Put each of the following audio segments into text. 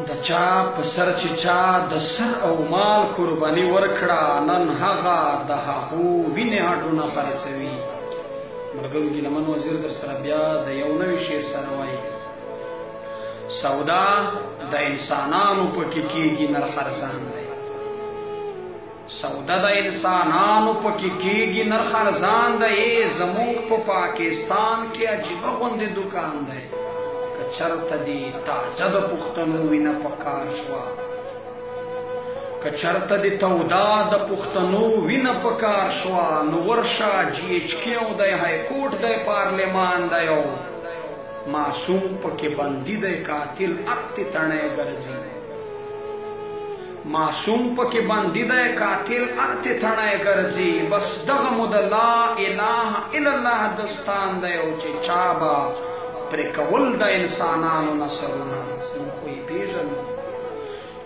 د چا په سر چې چا د سر او مال قرباني ورکړه نن هغه د هغو وینې هډونه خرڅوي. ملګرو ګیلمن وزیر در سره بیا د یو نوي شعر سره وایي: سودا د انسانانو پکې کېږي نر خرزان دی. سودا د انسانانو پکې کېږي نر خرزان دی. زموږ په پاکستان کې عجیبه غوندې دکان دی. که چرته دې تاجه د پښتنو وینه په کار شوه، که چرته دې تودا د پښتنو وینه په کار شوه، نو ورشه GHQ دی، هایکورټ دی، پارلمان دی، او معصوم پکې بندي دی، قاتل اقتی تڼی ګرځي. معصوم پکې بندي دی، قاتل اقتی تڼی ګرځي. بس دغه مو د لا اله الا الله دستان دی، او چې چا به پرې کول د انسانانو نسلونه، موږ خو یې پېژنو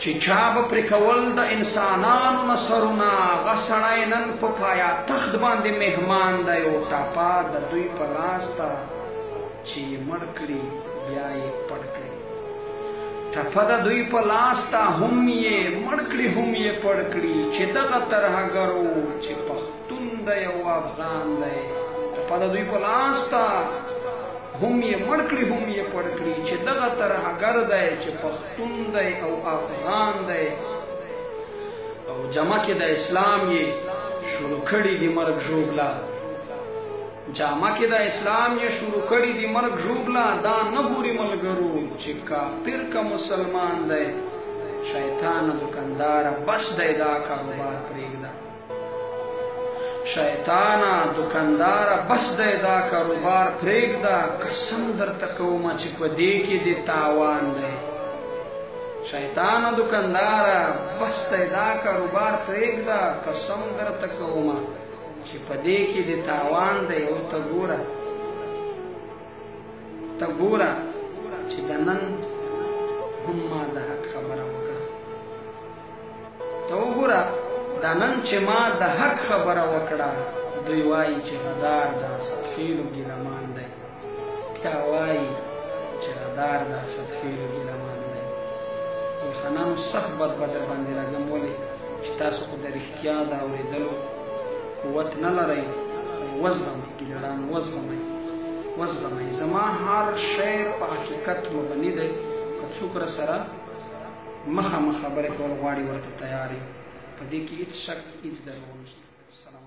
چې چا به پرې کول د انسانانو نسلونه. هغه سړی نن په پایتخت باندې مهمان دی، او ټاپه د دوی په لاس ته چې یې مړ کړي بیا یې پړ کړي. ټپه د دوی په لاس ته هم یې مړ کړي هم یې پړ کړي. چې دغه ترهګرو چې پښتون دی او افغان دی، ټپه د دوی په لاس ته هم یې مړ کړي هم یې پړ کړي. چې دغه ترهګر دی چې پښتون دی او افغان دی، او جمع کې د اسلام یې شروع کړي دي مرګ ژوبله. جامه کې د اسلام یې شروع کړي دي مرګ ژوبله. دا نه ګوري ملګرو چې کافر که مسلمان دی. شیطانه دوکانداره بس دی دا کاروبار پرېږده. شیطانه دوکانداره بس دی دا کاروبار پرېږده. قسم درته کومه چې په دې کې دې تاوان دی. شیطانه دوکانداره بس دی دا کاروبار پرېږده. قسم درته کومه چې په دې کې د تاوان دی. او ته ګوره چې د نن هم ما د حق خبره وکړه. ته وګوره د نن چې ما د حق خبره وکړه. دوی وایي چې غدار د اسدخیلو ګیلمان دی. بیا وایي چې غدار د اسدخیلو ګیلمان دی. ګلخانانو سخت بد در باندې راځم، ولې چې تاسو خو د رښتیا د اورېدلو قوت نه لرئ. وزغمئ ګیلړانو، وزغمئ. زما هر شعر په حقیقت مبني دی. که څوک راسره مخامخ خبرې کول غواړي ورته تیار یم. په دې کې هېڅ شک هېڅ دروغ نشته. سلام.